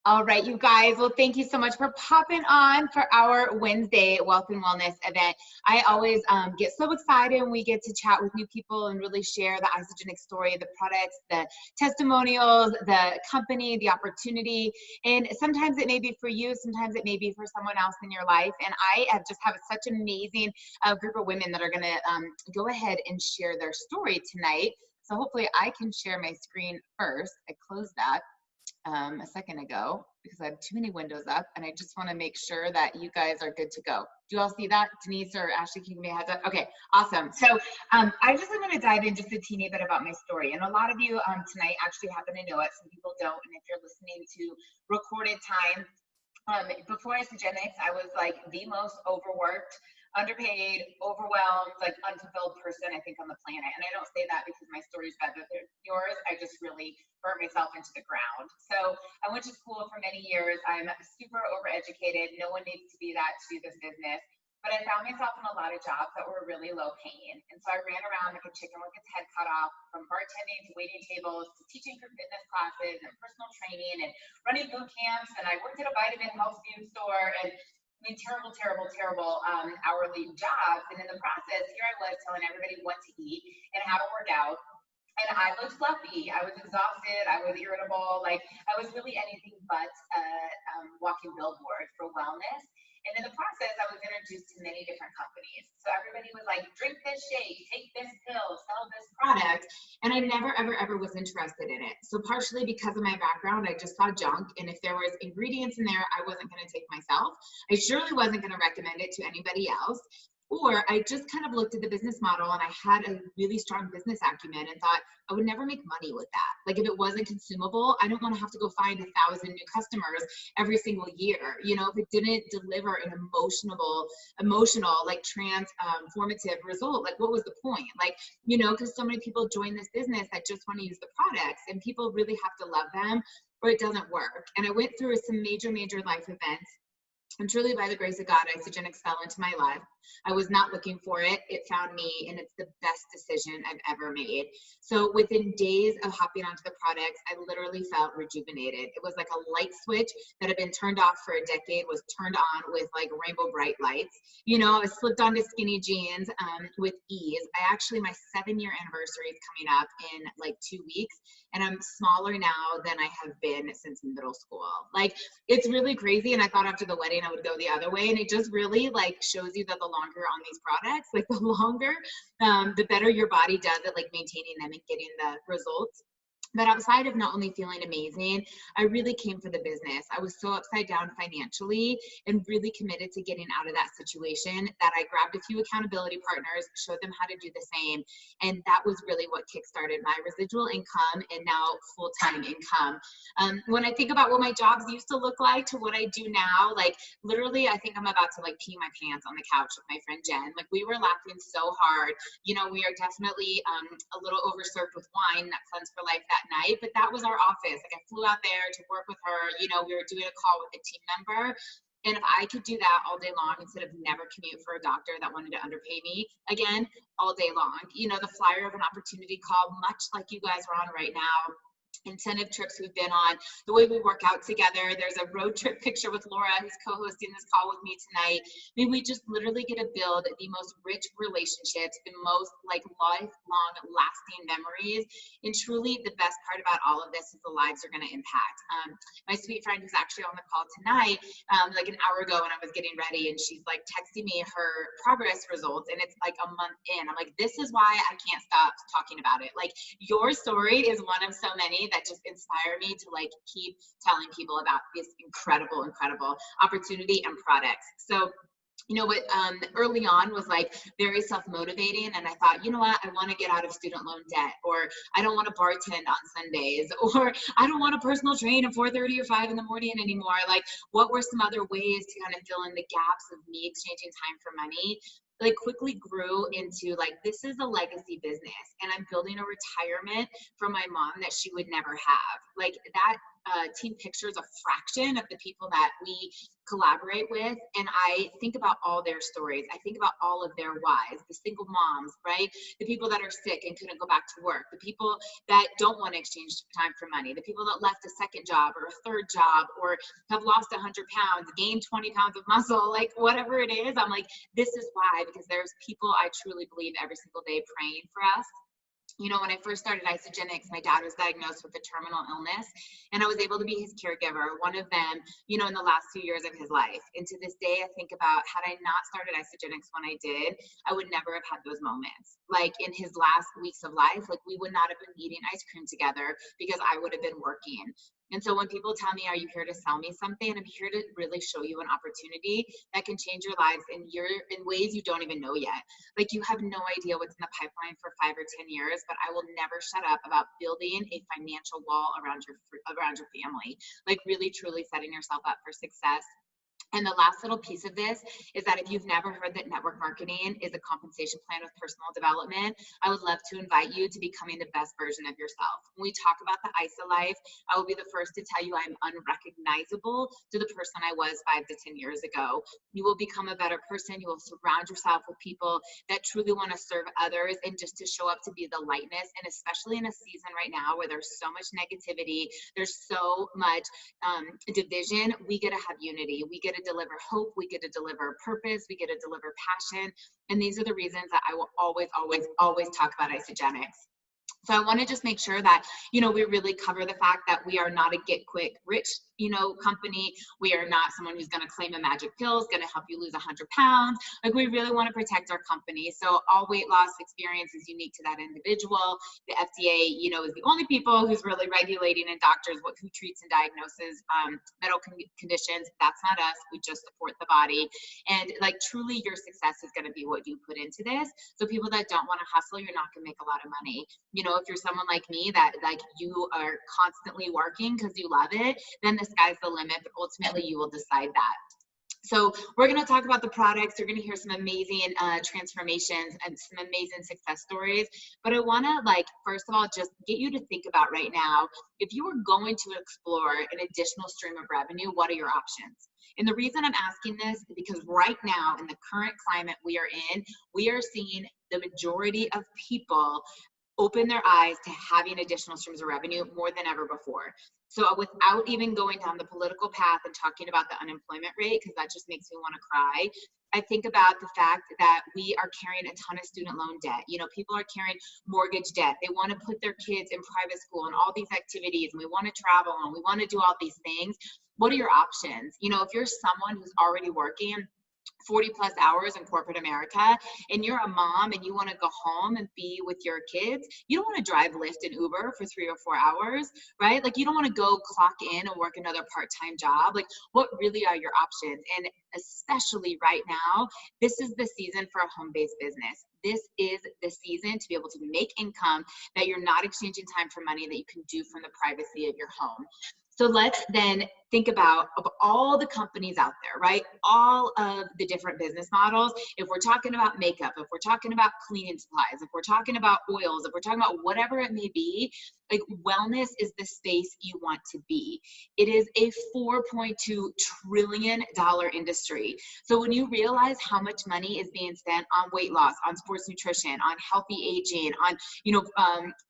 All right, you guys. Well, thank you so much for popping on for our Wednesday Wealth and Wellness event. I always get so excited when we get to chat with new people and really share the Isagenix story, the products, the testimonials, the company, the opportunity. And sometimes it may be for you, sometimes it may be for someone else in your life. And I have just have such an amazing group of women that are going to go ahead and share their story tonight. So hopefully I can share my screen first. I closed that a second ago because I have too many windows up, and I just want to make sure that you guys are good to go. Do you all see that? Denise or Ashley, can you give me a heads up? Okay, awesome. So I just am going to dive in just a teeny bit about my story. And a lot of you tonight actually happen to know it. Some people don't. And if you're listening to recorded time, before Isagenix, I was like the most overworked, underpaid, overwhelmed, like unfulfilled person I think on the planet. And I don't say that because my story's better than yours. I just really burnt myself into the ground. So I went to school for many years. I'm super overeducated. No one needs to be that to do this business. But I found myself in a lot of jobs that were really low paying. And so I ran around like a chicken with its head cut off, from bartending to waiting tables to teaching for fitness classes and personal training and running boot camps. And I worked at a vitamin health food store, and I mean, terrible hourly jobs. And in the process, here I was telling everybody what to eat and how to work out. And I looked fluffy. I was exhausted. I was irritable. Like, I was really anything but a walking billboard for wellness. And in the process, I was introduced to many different companies. So everybody was like, drink this shake, take this pill, sell this product. And I never, ever was interested in it. So partially because of my background, I just saw junk. And if there was ingredients in there, I wasn't going to take myself. I surely wasn't going to recommend it to anybody else. Or I just kind of looked at the business model, and I had a really strong business acumen and thought I would never make money with that. Like, if it wasn't consumable, I don't want to have to go find 1,000 new customers every single year. You know, if it didn't deliver an emotional, like transformative result, like what was the point? Like, you know, because so many people join this business that just want to use the products, and people really have to love them or it doesn't work. And I went through some major life events. And truly, by the grace of God, Isagenix fell into my life. I was not looking for it. It found me, and it's the best decision I've ever made. So within days of hopping onto the products, I literally felt rejuvenated. It was like a light switch that had been turned off for a decade was turned on with like rainbow bright lights. You know, I slipped onto skinny jeans with ease. My 7-year anniversary is coming up in like 2 weeks, and I'm smaller now than I have been since middle school. Like, it's really crazy. And I thought after the wedding I would go the other way, and it just really like shows you that the longer on these products, like the longer, the better your body does at like maintaining them and getting the results. But outside of not only feeling amazing, I really came for the business. I was so upside down financially and really committed to getting out of that situation that I grabbed a few accountability partners, showed them how to do the same. And that was really what kickstarted my residual income and now full-time income. When I think about what my jobs used to look like to what I do now, like literally, I think I'm about to like pee my pants on the couch with my friend Jen. Like, we were laughing so hard. You know, we are definitely a little overserved with wine, that Cleanse for Life that night, but that was our office. Like, I flew out there to work with her. You know, we were doing a call with a team member. And if I could do that all day long instead of never commute for a doctor that wanted to underpay me again all day long, you know, the flyer of an opportunity call, much like you guys are on right now, incentive trips we've been on, the way we work out together. There's a road trip picture with Laura, who's co-hosting this call with me tonight. I mean, we just literally get to build the most rich relationships, the most like lifelong lasting memories. And truly the best part about all of this is the lives are going to impact. My sweet friend who's actually on the call tonight, like an hour ago when I was getting ready, and she's like texting me her progress results, and it's like a month in. I'm like, this is why I can't stop talking about it. Like, your story is one of so many that just inspire me to like keep telling people about this incredible opportunity and products. So, you know what, early on was like very self-motivating, and I thought, you know what, I want to get out of student loan debt, or I don't want to bartend on Sundays, or I don't want to personal train at 4:30 or 5 in the morning anymore. Like, what were some other ways to kind of fill in the gaps of me exchanging time for money? Like, quickly grew into like, this is a legacy business, and I'm building a retirement for my mom that she would never have. Like, that team pictures a fraction of the people that we collaborate with, and I think about all their stories. I think about all of their whys, the single moms, right? The people that are sick and couldn't go back to work, the people that don't want to exchange time for money, the people that left a second job or a third job or have lost 100 pounds, gained 20 pounds of muscle, like whatever it is. I'm like, this is why, because there's people I truly believe every single day praying for us. You know, when I first started Isagenix, my dad was diagnosed with a terminal illness, and I was able to be his caregiver, one of them, you know, in the last few years of his life. And to this day, I think about, had I not started Isagenix when I did, I would never have had those moments. Like in his last weeks of life, like we would not have been eating ice cream together because I would have been working. And so when people tell me, are you here to sell me something? I'm here to really show you an opportunity that can change your lives in ways you don't even know yet. Like you have no idea what's in the pipeline for 5 or 10 years, but I will never shut up about building a financial wall around your family. Like really, truly setting yourself up for success. And the last little piece of this is that if you've never heard that network marketing is a compensation plan with personal development, I would love to invite you to becoming the best version of yourself. When we talk about the ISA life, I will be the first to tell you I'm unrecognizable to the person I was 5 to 10 years ago. You will become a better person. You will surround yourself with people that truly want to serve others and just to show up to be the lightness. And especially in a season right now where there's so much negativity, there's so much division, we get to have unity. We get to deliver hope, we get to deliver purpose, we get to deliver passion. And these are the reasons that I will always, always, always talk about Isagenix. So I want to just make sure that, you know, we really cover the fact that we are not a get quick rich, you know, company. We are not someone who's going to claim a magic pill is going to help you lose 100 pounds. Like we really want to protect our company. So all weight loss experience is unique to that individual. The FDA, you know, is the only people who's really regulating, and doctors who treats and diagnoses medical conditions. That's not us. We just support the body. And like truly your success is going to be what you put into this. So people that don't want to hustle, you're not going to make a lot of money. You know, if you're someone like me that like you are constantly working because you love it, then the sky's the limit, but ultimately you will decide that. So we're going to talk about the products. You're going to hear some amazing transformations and some amazing success stories. But I want to, like, first of all, just get you to think about right now, if you were going to explore an additional stream of revenue, what are your options? And the reason I'm asking this is because right now in the current climate we are in, we are seeing the majority of people open their eyes to having additional streams of revenue more than ever before. So without even going down the political path and talking about the unemployment rate, because that just makes me want to cry, I think about the fact that we are carrying a ton of student loan debt. You know, people are carrying mortgage debt. They want to put their kids in private school and all these activities, and we want to travel and we want to do all these things. What are your options? You know, if you're someone who's already working 40 plus hours in corporate America and you're a mom and you want to go home and be with your kids, you don't want to drive Lyft and Uber for 3 or 4 hours, right? Like you don't want to go clock in and work another part-time job. Like what really are your options? And especially right now, this is the season for a home-based business. This is the season to be able to make income that you're not exchanging time for money, that you can do from the privacy of your home. So let's then think about of all the companies out there, right? All of the different business models. If we're talking about makeup, if we're talking about cleaning supplies, if we're talking about oils, if we're talking about whatever it may be, like wellness is the space you want to be. It is a $4.2 trillion industry. So when you realize how much money is being spent on weight loss, on sports nutrition, on healthy aging, on, you know,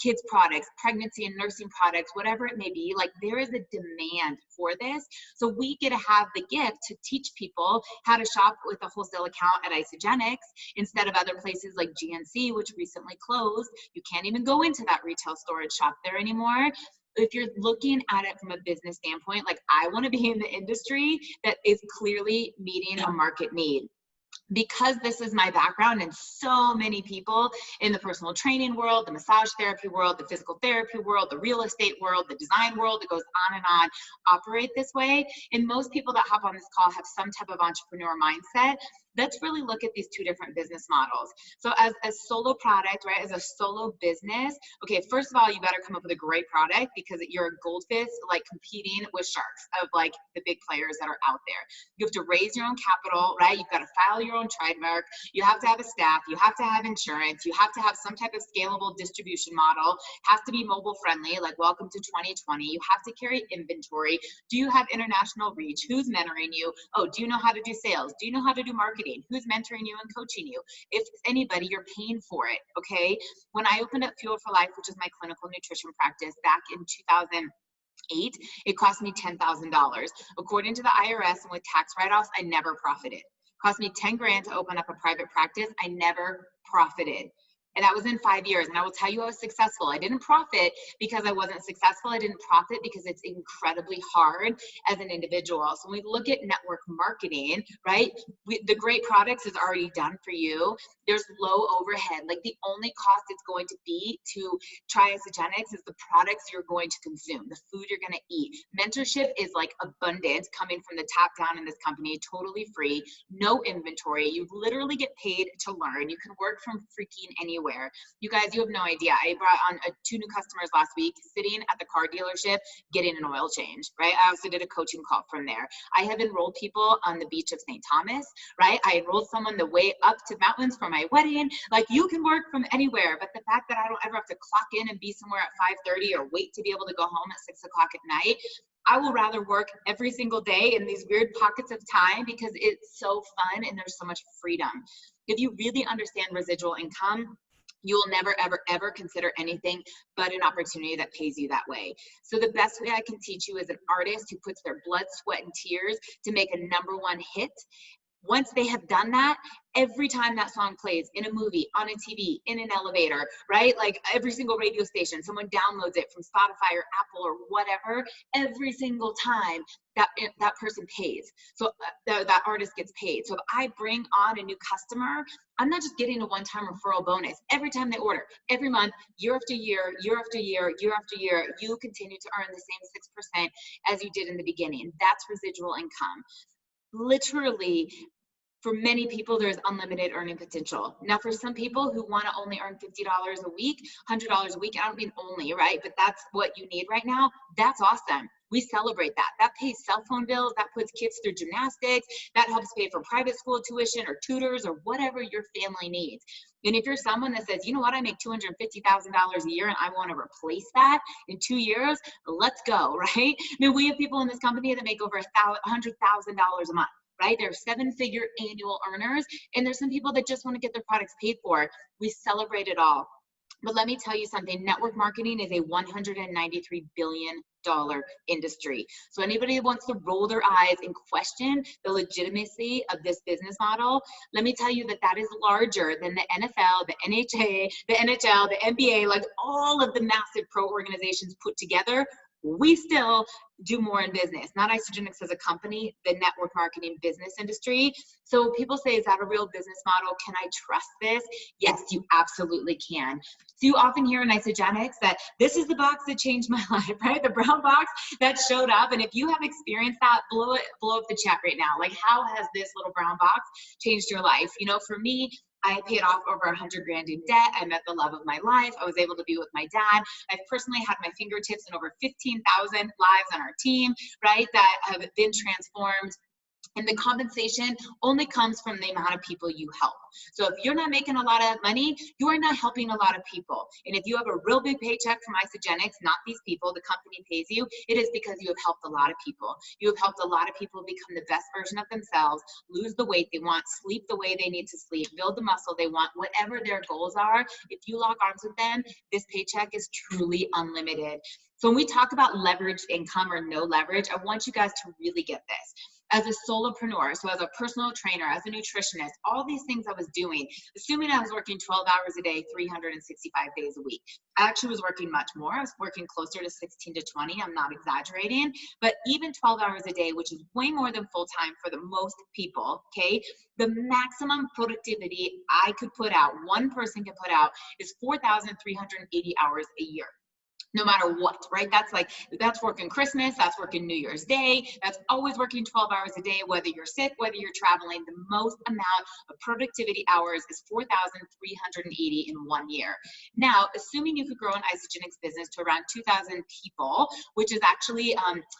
kids products, pregnancy and nursing products, whatever it may be, like there is a demand for this. So we get to have the gift to teach people how to shop with a wholesale account at Isagenix instead of other places like GNC, which recently closed. You can't even go into that retail store and shop there anymore. If you're looking at it from a business standpoint, like I want to be in the industry that is clearly meeting a market need. Because this is my background, and so many people in the personal training world, the massage therapy world, the physical therapy world, the real estate world, the design world, it goes on and on, operate this way. And most people that hop on this call have some type of entrepreneur mindset. let's really look at these two different business models. So as a solo product, right, as a solo business, okay, first of all, you better come up with a great product because you're a goldfish, like competing with sharks of like the big players that are out there. You have to raise your own capital, right? You've got to file your own trademark. You have to have a staff. You have to have insurance. You have to have some type of scalable distribution model. Has to be mobile friendly, like welcome to 2020. You have to carry inventory. Do you have international reach? Who's mentoring you? Oh, do you know how to do sales? Do you know how to do marketing? Who's mentoring you and coaching you? If it's anybody, you're paying for it, okay? When I opened up Fuel for Life, which is my clinical nutrition practice back in 2008, it cost me $10,000. According to the IRS and with tax write-offs, I never profited. It cost me 10 grand to open up a private practice. I never profited. And that was in 5 years. And I will tell you I was successful. I didn't profit because I wasn't successful. I didn't profit because it's incredibly hard as an individual. So when we look at network marketing, right, the great products is already done for you. There's low overhead. Like the only cost it's going to be to try Isagenix is the products you're going to consume, the food you're going to eat. Mentorship is like abundant coming from the top down in this company, totally free, no inventory. You literally get paid to learn. You can work from freaking anywhere. You guys, you have no idea. I brought on 2 new customers last week, sitting at the car dealership, getting an oil change, right? I also did a coaching call from there. I have enrolled people on the beach of St. Thomas, right? I enrolled someone the way up to mountains for my wedding. Like you can work from anywhere, but the fact that I don't ever have to clock in and be somewhere at 5:30 or wait to be able to go home at 6 o'clock at night, I will rather work every single day in these weird pockets of time because it's so fun and there's so much freedom. If you really understand residual income, you will never, ever, ever consider anything but an opportunity that pays you that way. So the best way I can teach you as an artist who puts their blood, sweat, and tears to make a #1 hit. Once they have done that, every time that song plays in a movie, on a TV, in an elevator, right? Like every single radio station, someone downloads it from Spotify or Apple or whatever, every single time that person pays. So that artist gets paid. So if I bring on a new customer, I'm not just getting a one-time referral bonus. Every time they order, every month, year after year, year after year, year after year, you continue to earn the same 6% as you did in the beginning. That's residual income. Literally, for many people, there's unlimited earning potential. Now, for some people who want to only earn $50 a week, $100 a week, I don't mean only, right? But that's what you need right now. That's awesome. We celebrate that. That pays cell phone bills. That puts kids through gymnastics. That helps pay for private school tuition or tutors or whatever your family needs. And if you're someone that says, you know what, I make $250,000 a year and I want to replace that in 2 years, let's go, right? I mean, we have people in this company that make over $100,000 a month. Right? They're 7-figure annual earners, and there's some people that just want to get their products paid for. We celebrate it all. But let me tell you something, network marketing is a $193 billion industry. So anybody that wants to roll their eyes and question the legitimacy of this business model, let me tell you that that is larger than the NFL, the NHL, the NBA, like all of the massive pro organizations put together. We still do more in business, not Isagenix as a company, the network marketing business industry. So people say, is that a real business model? Can I trust this? Yes, you absolutely can. So you often hear in Isagenix that this is the box that changed my life, right? The brown box that showed up. And if you have experienced that, blow up the chat right now. Like, how has this little brown box changed your life? You know, for me, I paid off over 100 grand in debt. I met the love of my life. I was able to be with my dad. I've personally had my fingertips in over 15,000 lives on our team, right, that have been transformed. And the compensation only comes from the amount of people you help. So if you're not making a lot of money, you are not helping a lot of people. And if you have a real big paycheck from Isagenix, not these people, the company pays you, it is because you have helped a lot of people. You have helped a lot of people become the best version of themselves, lose the weight they want, sleep the way they need to sleep, build the muscle they want, whatever their goals are. If you lock arms with them, this paycheck is truly unlimited. So when we talk about leveraged income or no leverage, I want you guys to really get this. As a solopreneur, so as a personal trainer, as a nutritionist, all these things I was doing, assuming I was working 12 hours a day, 365 days a week. I actually was working much more. I was working closer to 16 to 20. I'm not exaggerating, but even 12 hours a day, which is way more than full time for the most people, okay? The maximum productivity I could put out, one person could put out, is 4,380 hours a year. no matter what, right? That's working Christmas, that's working New Year's Day, that's always working 12 hours a day, whether you're sick, whether you're traveling. The most amount of productivity hours is 4,380 in 1 year. Now, assuming you could grow an Isagenix business to around 2,000 people, which is actually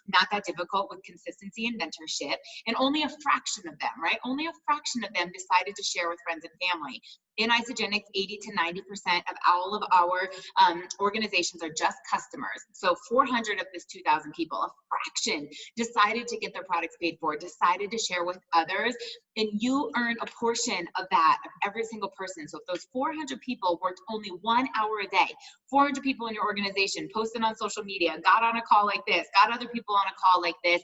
not that difficult with consistency and mentorship, and only a fraction of them, right? Only a fraction of them decided to share with friends and family. In Isagenix, 80 to 90% of all of our organizations are just customers. So 400 of this 2,000 people, a fraction, decided to get their products paid for, decided to share with others, and you earn a portion of that of every single person. So if those 400 people worked only 1 hour a day, 400 people in your organization posted on social media, got on a call like this, got other people on a call like this,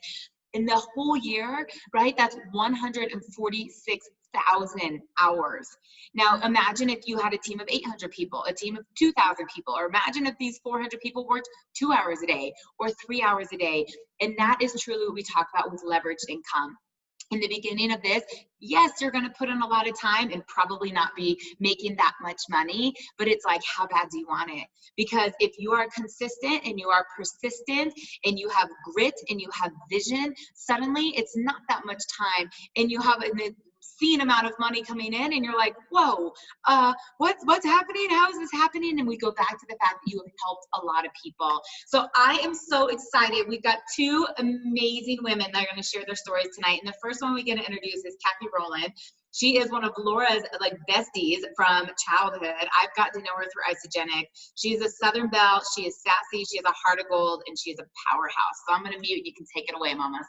in the whole year, right, that's 146,000 hours. Now, imagine if you had a team of 800 people, a team of 2,000 people, or imagine if these 400 people worked 2 hours a day or 3 hours a day. And that is truly what we talk about with leveraged income. In the beginning of this, yes, you're going to put in a lot of time and probably not be making that much money, but it's like, how bad do you want it? Because if you are consistent and you are persistent and you have grit and you have vision, suddenly it's not that much time and you have an obscene amount of money coming in and you're like, whoa, what's happening? How is this happening? And we go back to the fact that you have helped a lot of people. So I am so excited. We've got two amazing women that are going to share their stories tonight. And the first one we get to introduce is Cathy Rowland. She is one of Laura's besties from childhood. I've got to know her through Isagenix. She's a Southern Belle. She is sassy. She has a heart of gold, and she is a powerhouse. So I'm going to mute. You can take it away, mamas.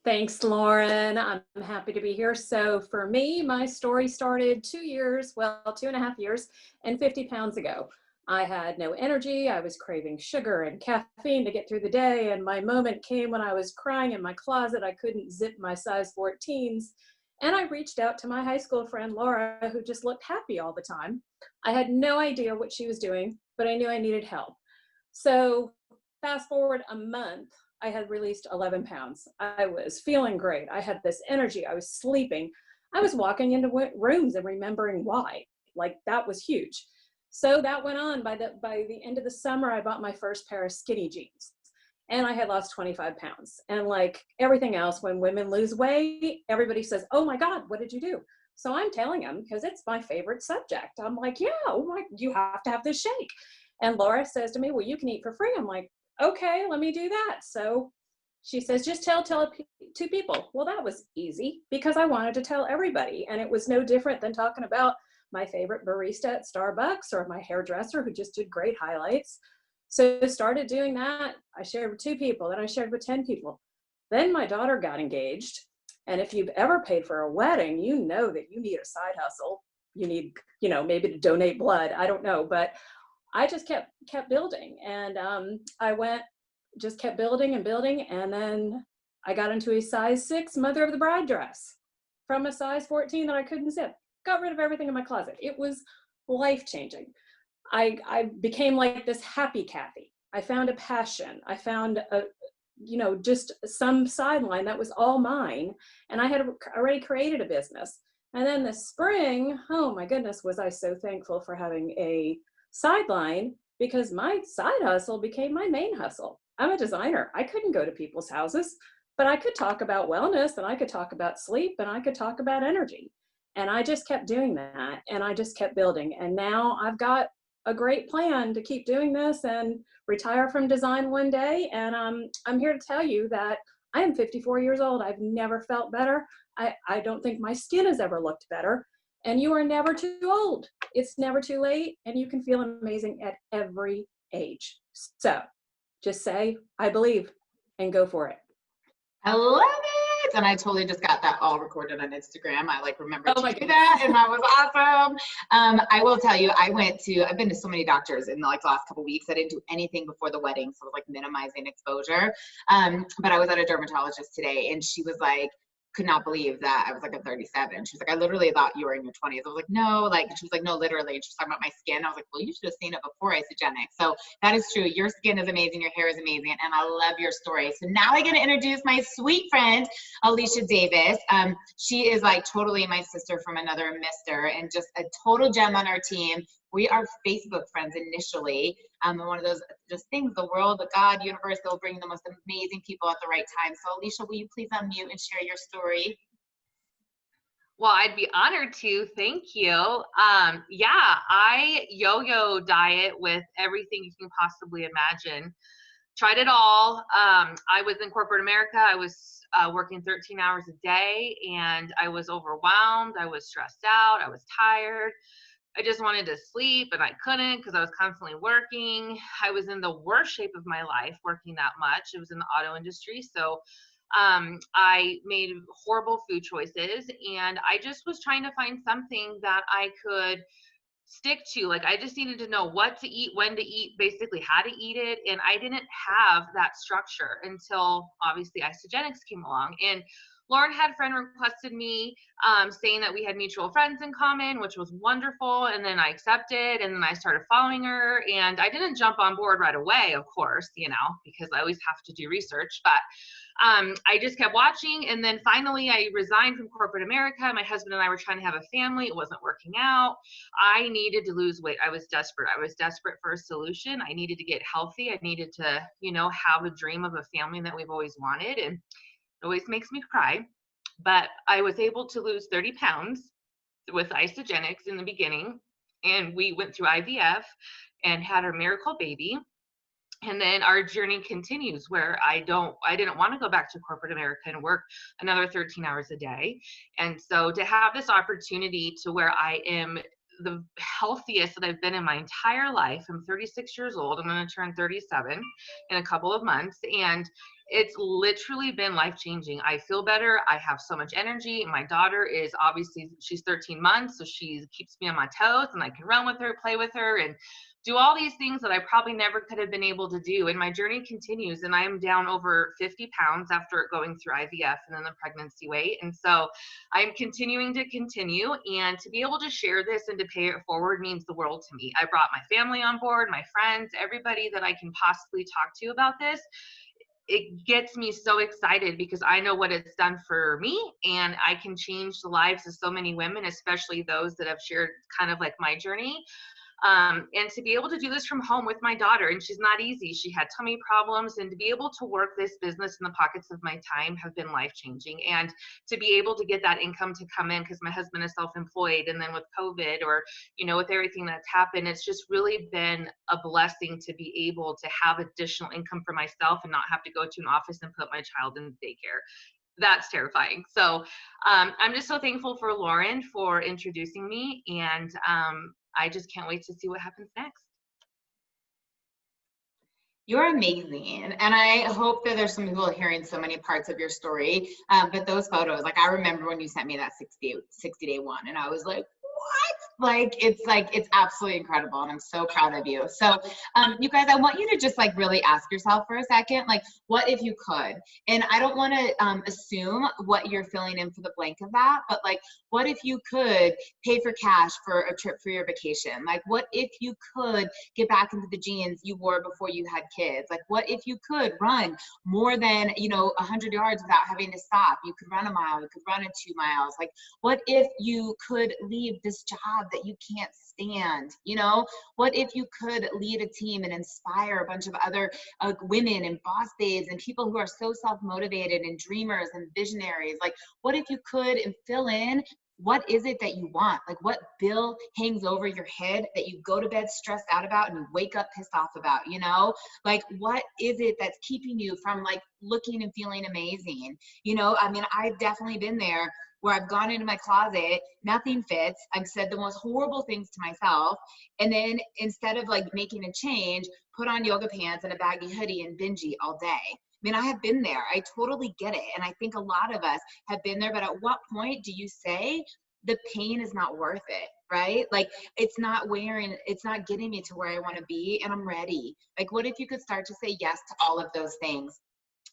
Thanks, Lauren. I'm happy to be here. So for me, my story started 2.5 years and 50 pounds ago. I had no energy. I was craving sugar and caffeine to get through the day. And my moment came when I was crying in my closet. I couldn't zip my size 14s. And I reached out to my high school friend, Laura, who just looked happy all the time. I had no idea what she was doing, but I knew I needed help. So fast forward a month, I had released 11 pounds. I was feeling great. I had this energy. I was sleeping. I was walking into rooms and remembering why. That was huge. So that went on. By the end of the summer, I bought my first pair of skinny jeans. And I had lost 25 pounds. And like everything else, when women lose weight, everybody says, oh my God, what did you do? So I'm telling them because it's my favorite subject. I'm like, yeah, you have to have this shake. And Laura says to me, well, you can eat for free. I'm like, okay, let me do that. So she says, just tell 2 people. Well, that was easy because I wanted to tell everybody. And it was no different than talking about my favorite barista at Starbucks or my hairdresser who just did great highlights. So I started doing that. I shared with 2 people, then I shared with 10 people. Then my daughter got engaged. And if you've ever paid for a wedding, you know that you need a side hustle. You need, maybe to donate blood. I don't know, but I just kept building, and just kept building and building, and then I got into a size 6 mother of the bride dress from a size 14 that I couldn't zip. Got rid of everything in my closet. It was life-changing. I became like this happy Cathy. I found a passion. I found just some sideline that was all mine, and I had already created a business. And then this spring, oh my goodness, was I so thankful for having a sideline, because my side hustle became my main hustle. I'm a designer. I couldn't go to people's houses, but I could talk about wellness, and I could talk about sleep, and I could talk about energy. And I just kept doing that, and I just kept building. And now I've got a great plan to keep doing this and retire from design one day. And I'm here to tell you that I am 54 years old. I've never felt better. I don't think my skin has ever looked better. And you are never too old. It's never too late, and you can feel amazing at every age. So just say, I believe, and go for it. I love it. And I totally just got that all recorded on Instagram. I remember to do that, and that was awesome. I will tell you, I've been to so many doctors in the last couple weeks. I didn't do anything before the wedding, so it was minimizing exposure. But I was at a dermatologist today, and she was like, could not believe that I was a 37. She was like, I literally thought you were in your 20s. I was like, no, she was like, no, literally. And she was talking about my skin. I was like, well, you should have seen it before Isagenix. So that is true. Your skin is amazing. Your hair is amazing. And I love your story. So now I get to introduce my sweet friend, Alicia Davis. She is totally my sister from another mister, and just a total gem on our team. We are Facebook friends initially. And one of those just things, the world, the God, universe, they'll bring the most amazing people at the right time. So Alicia, will you please unmute and share your story? Well, I'd be honored to. Thank you. Yeah, I yo-yo diet with everything you can possibly imagine. Tried it all. I was in corporate America. I was working 13 hours a day, and I was overwhelmed. I was stressed out. I was tired. I just wanted to sleep, and I couldn't because I was constantly working. I was in the worst shape of my life working that much. It was in the auto industry. So I made horrible food choices, and I just was trying to find something that I could stick to. Like, I just needed to know what to eat, when to eat, basically how to eat it. And I didn't have that structure until obviously Isagenix came along. And Lauren had friend requested me, saying that we had mutual friends in common, which was wonderful. And then I accepted, and then I started following her. And I didn't jump on board right away, of course, because I always have to do research. But I just kept watching, and then finally I resigned from corporate America. My husband and I were trying to have a family. It wasn't working out. I needed to lose weight. I was desperate. I was desperate for a solution. I needed to get healthy. I needed to, have a dream of a family that we've always wanted. And it always makes me cry. But I was able to lose 30 pounds with Isagenix in the beginning. And we went through IVF and had our miracle baby. And then our journey continues where I didn't want to go back to corporate America and work another 13 hours a day. And so to have this opportunity to where I am the healthiest that I've been in my entire life. I'm 36 years old. I'm going to turn 37 in a couple of months. And it's literally been life-changing. I feel better. I have so much energy. My daughter is obviously, she's 13 months, so she keeps me on my toes, and I can run with her, play with her, and do all these things that I probably never could have been able to do. And my journey continues, and I am down over 50 pounds after going through IVF and then the pregnancy weight. And so I'm continuing to continue, and to be able to share this and to pay it forward means the world to me. I brought my family on board, my friends, everybody that I can possibly talk to about this. It gets me so excited because I know what it's done for me, and I can change the lives of so many women, especially those that have shared kind of like my journey. And to be able to do this from home with my daughter, and she's not easy. She had tummy problems, and to be able to work this business in the pockets of my time have been life-changing. And to be able to get that income to come in, because my husband is self-employed, and then with COVID, or, with everything that's happened, it's just really been a blessing to be able to have additional income for myself and not have to go to an office and put my child in daycare. That's terrifying. So I'm just so thankful for Lauren for introducing me, and I just can't wait to see what happens next. You're amazing. And I hope that there's some people hearing so many parts of your story. But those photos, like, I remember when you sent me that 60-day one, and I was like, what? It's absolutely incredible. And I'm so proud of you. So you guys, I want you to just really ask yourself for a second, what if you could? And I don't want to assume what you're filling in for the blank of that, but what if you could pay for cash for a trip for your vacation? What if you could get back into the jeans you wore before you had kids? What if you could run more than 100 yards without having to stop? You could run a mile, you could run 2 miles. What if you could leave this job that you can't stand? What if you could lead a team and inspire a bunch of other women and boss babes and people who are so self-motivated and dreamers and visionaries? What if you could, and fill in, what is it that you want? What bill hangs over your head that you go to bed stressed out about and you wake up pissed off about? What is it that's keeping you from looking and feeling amazing? I've definitely been there, where I've gone into my closet, nothing fits, I've said the most horrible things to myself, and then instead of making a change, put on yoga pants and a baggy hoodie and binge eat all day. I have been there. I totally get it. And I think a lot of us have been there, but at what point do you say the pain is not worth it, right? It's not getting me to where I want to be, and I'm ready. What if you could start to say yes to all of those things?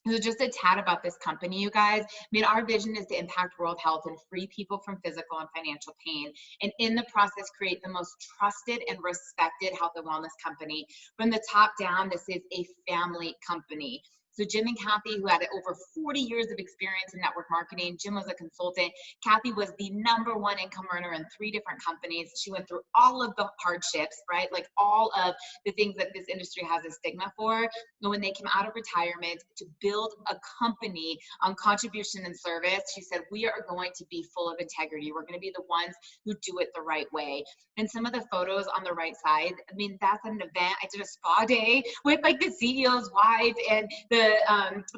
So just a tad about this company, you guys. Our vision is to impact world health and free people from physical and financial pain, and in the process create the most trusted and respected health and wellness company. From the top down, this is a family company. So Jim and Cathy, who had over 40 years of experience in network marketing, Jim was a consultant. Cathy was the #1 income earner in 3 different companies. She went through all of the hardships, right? Like all of the things that this industry has a stigma for. And when they came out of retirement to build a company on contribution and service, she said, we are going to be full of integrity. We're going to be the ones who do it the right way. And some of the photos on the right side, I mean, that's an event. I did a spa day with like the CEO's wife and the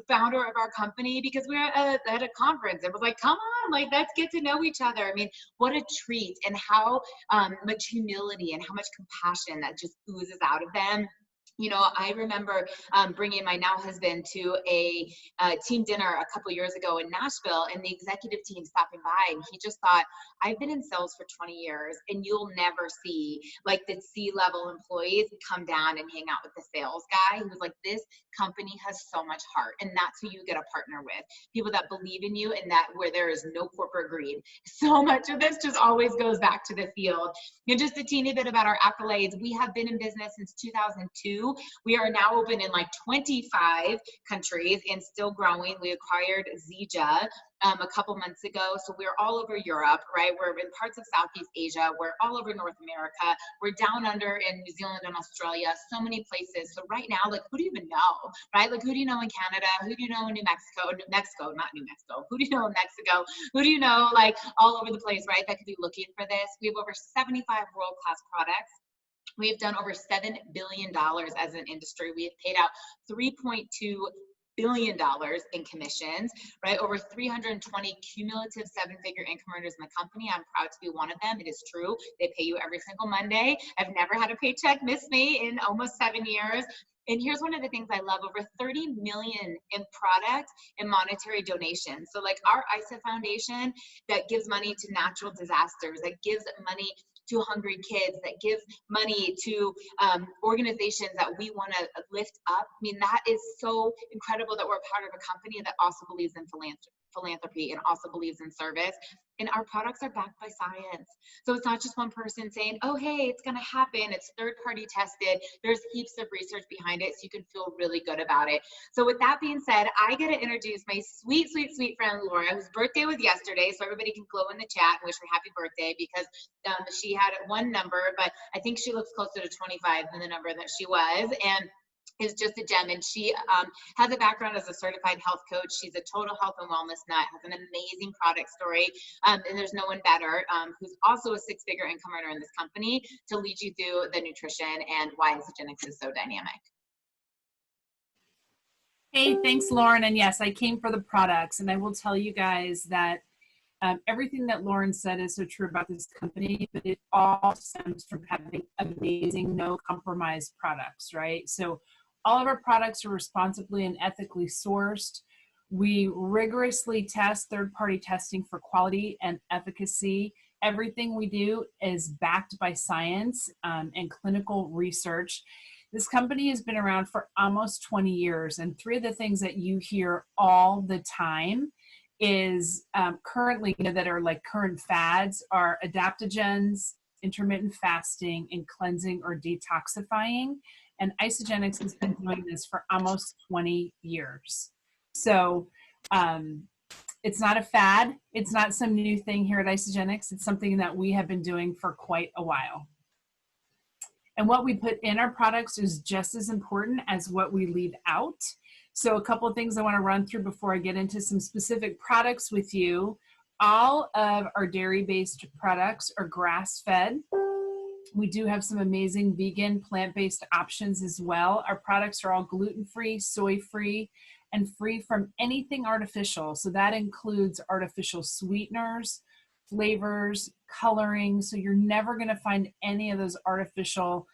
founder of our company, because we were at a conference. It was like, come on, like, let's get to know each other. I mean, what a treat, and how much humility and how much compassion that just oozes out of them. You know, I remember bringing my now husband to a team dinner a couple years ago in Nashville, and the executive team stopping by, and he just thought, I've been in sales for 20 years, and you'll never see like the C-level employees come down and hang out with the sales guy. He was like, this company has so much heart, and that's who you get a partner with. People that believe in you, and that where there is no corporate greed. So much of this just always goes back to the field. And just a teeny bit about our accolades. We have been in business since 2002. We are now open in like 25 countries and still growing. We acquired Zija a couple months ago. So we're all over Europe, right? We're in parts of Southeast Asia. We're all over North America. We're down under in New Zealand and Australia, so many places. So right now, like, who do you even know, right? Like, who do you know in Canada? Who do you know in New Mexico? Not New Mexico. Who do you know in Mexico? Who do you know, like, all over the place, right? That could be looking for this. We have over 75 world-class products. We have done over $7 billion as an industry. We have paid out $3.2 billion in commissions, right? Over 320 cumulative 7-figure income earners in the company. I'm proud to be one of them. It is true. They pay you every single Monday. I've never had a paycheck miss me in almost 7 years. And here's one of the things I love, over 30 million in product and monetary donations. So like our ISA Foundation that gives money to natural disasters, that gives money to hungry kids, that gives money to organizations that we want to lift up. I mean, that is so incredible that we're part of a company that also believes in philanthropy and also believes in service. And our products are backed by science. So it's not just one person saying, oh, hey, it's going to happen. It's third-party tested. There's heaps of research behind it, so you can feel really good about it. So with that being said, I get to introduce my sweet, sweet, sweet friend, Laura, whose birthday was yesterday. So everybody can glow in the chat and wish her happy birthday, because she had one number, but I think she looks closer to 25 than the number that she was. And is just a gem. And she has a background as a certified health coach. She's a total health and wellness nut, has an amazing product story. And there's no one better who's also a 6-figure income earner in this company to lead you through the nutrition and why Isagenix is so dynamic. Hey, thanks, Lauren. And yes, I came for the products. And I will tell you guys that everything that Lauren said is so true about this company, but it all stems from having amazing, no compromise products, right? So all of our products are responsibly and ethically sourced. We rigorously test third-party testing for quality and efficacy. Everything we do is backed by science and clinical research. This company has been around for almost 20 years, and 3 of the things that you hear all the time is currently, that are like current fads, are adaptogens, intermittent fasting, and cleansing or detoxifying. And Isagenix has been doing this for almost 20 years. So it's not a fad. It's not some new thing here at Isagenix. It's something that we have been doing for quite a while. And what we put in our products is just as important as what we leave out. So a couple of things I want to run through before I get into some specific products with you. All of our dairy-based products are grass-fed. We do have some amazing vegan, plant-based options as well. Our products are all gluten-free, soy-free, and free from anything artificial. So that includes artificial sweeteners, flavors, coloring. So you're never going to find any of those artificial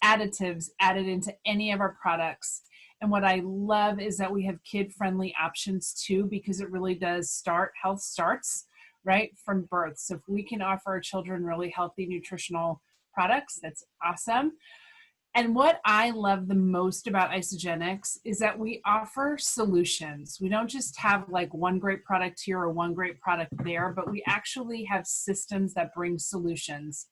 additives added into any of our products. And what I love is that we have kid-friendly options too, because it really does start, health starts right from birth. So if we can offer our children really healthy nutritional products, that's awesome. And what I love the most about Isagenix is that we offer solutions. We don't just have like one great product here or one great product there, but we actually have systems that bring solutions.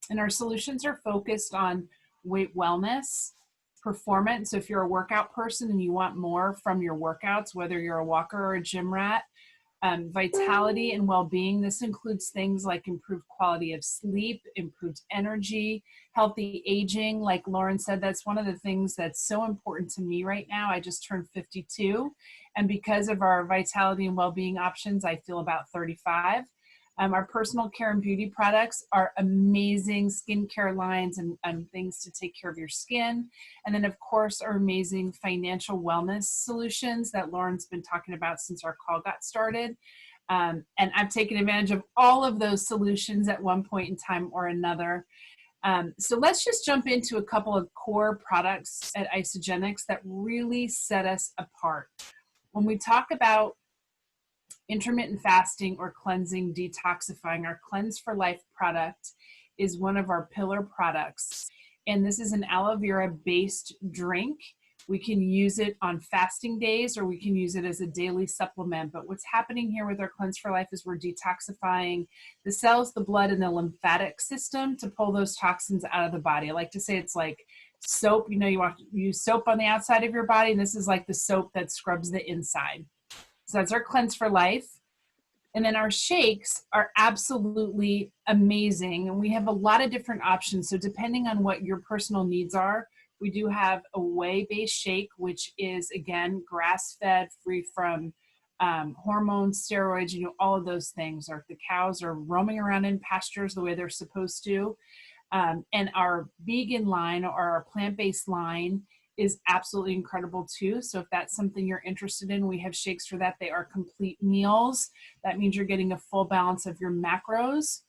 And our solutions are focused on weight wellness, performance. So if you're a workout person and you want more from your workouts, whether you're a walker or a gym rat, vitality and well-being. This includes things like improved quality of sleep, improved energy, healthy aging. Like Lauren said, that's one of the things that's so important to me right now. I just turned 52, and because of our vitality and well-being options, I feel about 35. Our personal care and beauty products are amazing skincare lines and things to take care of your skin. And then, of course, our amazing financial wellness solutions that Lauren's been talking about since our call got started. And I've taken advantage of all of those solutions at one point in time or another. So let's just jump into a couple of core products at Isagenix that really set us apart. When we talk about intermittent fasting or cleansing, detoxifying, our Cleanse for Life product is one of our pillar products. And this is an aloe vera based drink. We can use it on fasting days, or we can use it as a daily supplement. But what's happening here with our Cleanse for Life is we're detoxifying the cells, the blood, and the lymphatic system to pull those toxins out of the body. I like to say it's like soap. You know, you want to use soap on the outside of your body, and this is like the soap that scrubs the inside. So that's our Cleanse for Life. And then our shakes are absolutely amazing. And we have a lot of different options. So depending on what your personal needs are, we do have a whey-based shake, which is, again, grass-fed, free from hormones, steroids, you know, all of those things. Or the cows are roaming around in pastures the way they're supposed to. And our vegan line or our plant-based line is absolutely incredible too. So if that's something you're interested in, we have shakes for that. They are complete meals. That means you're getting a full balance of your macros.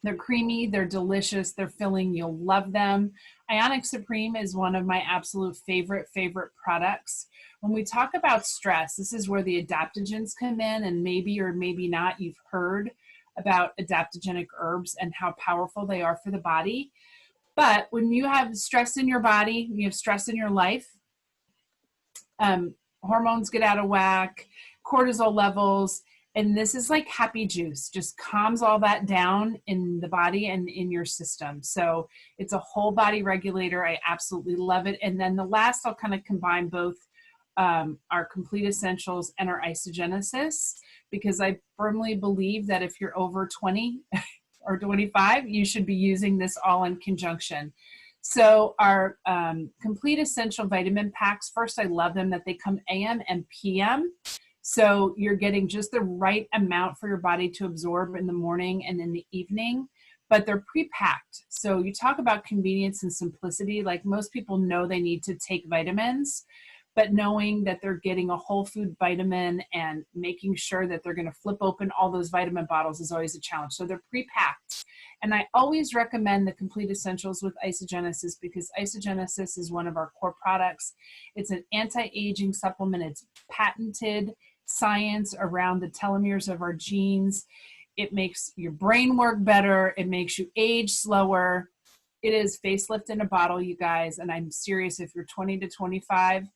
They're creamy, they're delicious, they're filling, you'll love them. Ionic Supreme is one of my absolute favorite products. When we talk about stress, this is where the adaptogens come in, and maybe or maybe not you've heard about adaptogenic herbs and how powerful they are for the body. But when you have stress in your body, you have stress in your life, hormones get out of whack, cortisol levels, and this is like happy juice, just calms all that down in the body and in your system. So it's a whole body regulator. I absolutely love it. And then the last, I'll kind of combine both our Complete Essentials and our Isagenesis, because I firmly believe that if you're over 20 or 25, you should be using this all in conjunction. So our Complete Essential Vitamin Packs, first, I love them that they come AM and PM. So you're getting just the right amount for your body to absorb in the morning and in the evening, but they're pre-packed. So you talk about convenience and simplicity, like most people know they need to take vitamins, but knowing that they're getting a whole food vitamin and making sure that they're going to flip open all those vitamin bottles is always a challenge. So they're pre-packed. And I always recommend the Complete Essentials with Isagenesis, because Isagenesis is one of our core products. It's an anti-aging supplement. It's patented science around the telomeres of our genes. It makes your brain work better. It makes you age slower. It is facelift in a bottle, you guys. And I'm serious, if you're 20 to 25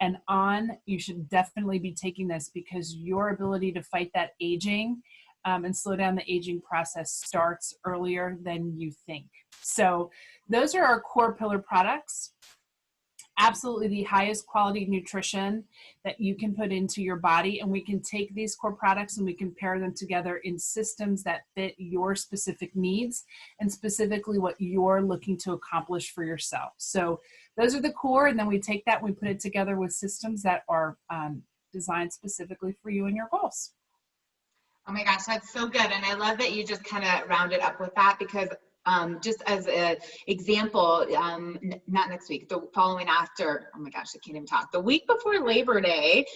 and on, you should definitely be taking this, because your ability to fight that aging and slow down the aging process starts earlier than you think. So those are our core pillar products. Absolutely the highest quality nutrition that you can put into your body. And we can take these core products and we can pair them together in systems that fit your specific needs and specifically what you're looking to accomplish for yourself. So those are the core. And then we take that and we put it together with systems that are designed specifically for you and your goals. Oh my gosh, that's so good. And I love that you just kind of rounded up with that, because just as an example, not next week, the following after, oh my gosh, I can't even talk. The week before Labor Day,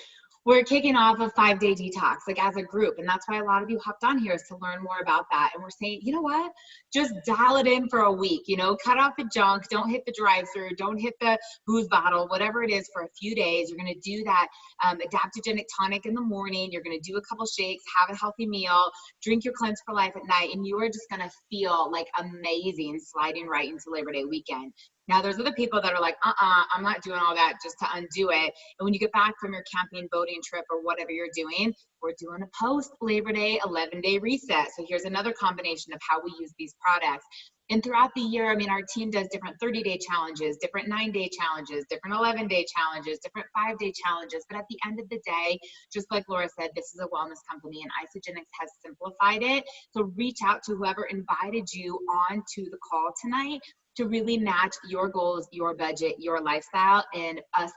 we're kicking off a 5-day detox, like as a group. And that's why a lot of you hopped on here, is to learn more about that. And we're saying, you know what, just dial it in for a week, you know, cut off the junk, don't hit the drive-through, don't hit the booze bottle, whatever it is, for a few days. You're going to do that adaptogenic tonic in the morning. You're going to do a couple shakes, have a healthy meal, drink your Cleanse for Life at night, and you are just going to feel like amazing sliding right into Labor Day weekend. Now, there's other people that are like, I'm not doing all that just to undo it. And when you get back from your camping, boating trip, or whatever you're doing, we're doing a post Labor Day 11-day reset. So here's another combination of how we use these products. And throughout the year, I mean, our team does different 30-day challenges, different 9-day challenges, different 11-day challenges, different 5-day challenges. But at the end of the day, just like Laura said, this is a wellness company and Isagenix has simplified it. So reach out to whoever invited you on to the call tonight to really match your goals, your budget, your lifestyle, and us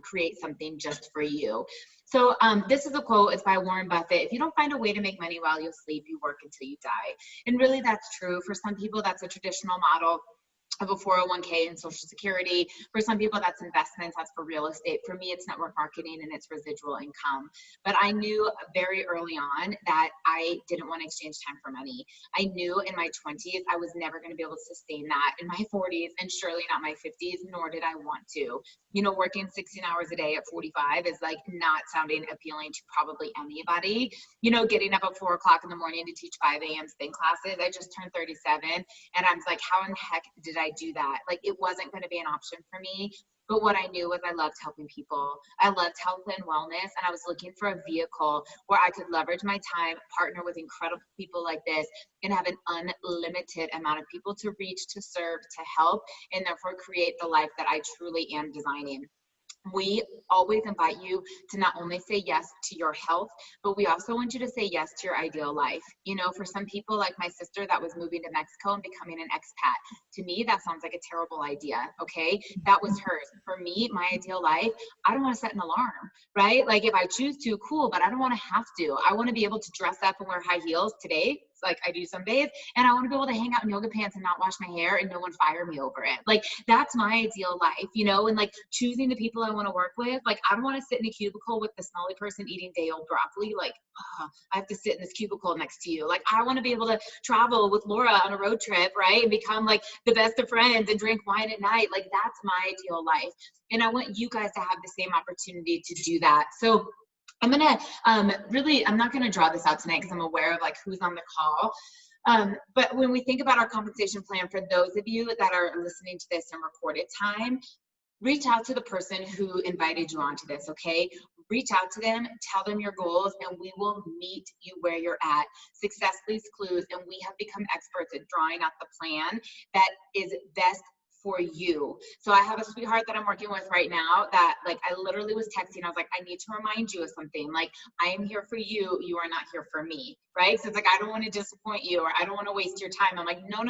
create something just for you. So this is a quote. It's by Warren Buffett. If you don't find a way to make money while you sleep, you work until you die. And really that's true. For some people, that's a traditional model of a 401k and Social Security. For some people, that's investments, that's for real estate. For me, it's network marketing and it's residual income. But I knew very early on that I didn't want to exchange time for money. I knew in my 20s, I was never going to be able to sustain that in my 40s and surely not my 50s, nor did I want to. You know, working 16 hours a day at 45 is like not sounding appealing to probably anybody. You know, getting up at 4 o'clock in the morning to teach 5 a.m. spin classes. I just turned 37 and I was like, how in the heck did I do that? Like, it wasn't going to be an option for me. But what I knew was I loved helping people. I loved health and wellness, and I was looking for a vehicle where I could leverage my time, partner with incredible people like this, and have an unlimited amount of people to reach, to serve, to help, and therefore create the life that I truly am designing. We always invite you to not only say yes to your health, but we also want you to say yes to your ideal life. You know, for some people like my sister that was moving to Mexico and becoming an expat, to me, that sounds like a terrible idea, okay? That was hers. For me, my ideal life, I don't want to set an alarm, right? Like if I choose to, cool, but I don't want to have to. I want to be able to dress up and wear high heels today, like I do some days, and I want to be able to hang out in yoga pants and not wash my hair and no one fire me over it. Like that's my ideal life, you know, and like choosing the people I want to work with. Like I don't want to sit in a cubicle with the smelly person eating day old broccoli. Like, oh, I have to sit in this cubicle next to you. Like I want to be able to travel with Laura on a road trip, right? And become like the best of friends and drink wine at night. Like that's my ideal life. And I want you guys to have the same opportunity to do that. So I'm gonna I'm not gonna draw this out tonight because I'm aware of like who's on the call. But when we think about our compensation plan, for those of you that are listening to this in recorded time, reach out to the person who invited you onto this, okay? Reach out to them, tell them your goals, and we will meet you where you're at. Success leaves clues, and we have become experts at drawing out the plan that is best for you. So I have a sweetheart that I'm working with right now that like I literally was texting. I was like, I need to remind you of something. Like I am here for you. You are not here for me. Right? So it's like, I don't want to disappoint you or I don't want to waste your time. I'm like, no.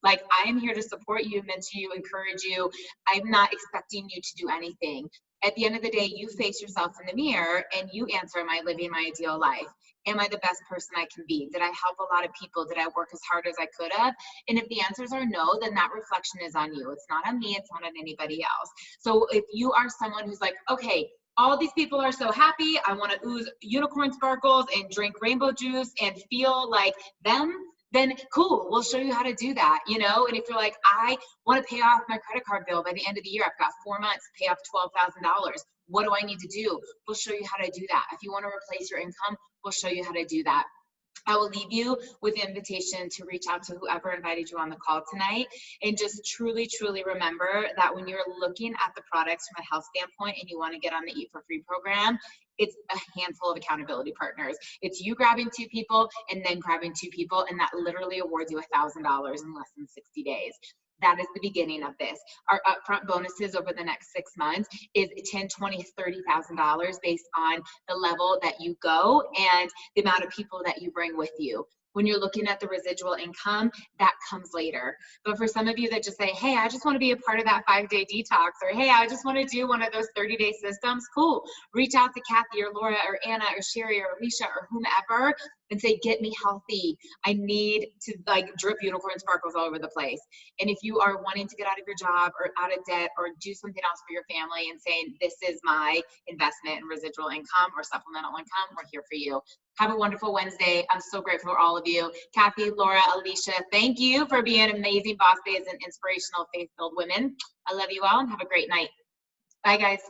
Like I am here to support you, mentor you, encourage you. I'm not expecting you to do anything. At the end of the day, you face yourself in the mirror and you answer, am I living my ideal life? Am I the best person I can be? Did I help a lot of people? Did I work as hard as I could have? And if the answers are no, then that reflection is on you. It's not on me. It's not on anybody else. So if you are someone who's like, okay, all these people are so happy, I want to ooze unicorn sparkles and drink rainbow juice and feel like them, then cool, we'll show you how to do that, you know? And if you're like, I want to pay off my credit card bill by the end of the year, I've got 4 months to pay off $12,000. What do I need to do? We'll show you how to do that. If you want to replace your income, we'll show you how to do that. I will leave you with the invitation to reach out to whoever invited you on the call tonight, and just truly, truly remember that when you're looking at the products from a health standpoint and you want to get on the Eat for Free program, it's a handful of accountability partners. It's you grabbing 2 people and then grabbing 2 people, and that literally awards you $1,000 in less than 60 days. That is the beginning of this. Our upfront bonuses over the next 6 months is $10,000, $20,000, $30,000 based on the level that you go and the amount of people that you bring with you. When you're looking at the residual income, that comes later. But for some of you that just say, hey, I just want to be a part of that 5-day detox, or hey, I just want to do one of those 30-day systems, cool. Reach out to Cathy or Laura or Anna or Sherry or Alicia or whomever and say, get me healthy. I need to like drip unicorn sparkles all over the place. And if you are wanting to get out of your job or out of debt or do something else for your family and saying, this is my investment in residual income or supplemental income, we're here for you. Have a wonderful Wednesday. I'm so grateful for all of you. Cathy, Laura, Alicia, thank you for being amazing boss babes and inspirational faith-filled women. I love you all and have a great night. Bye, guys.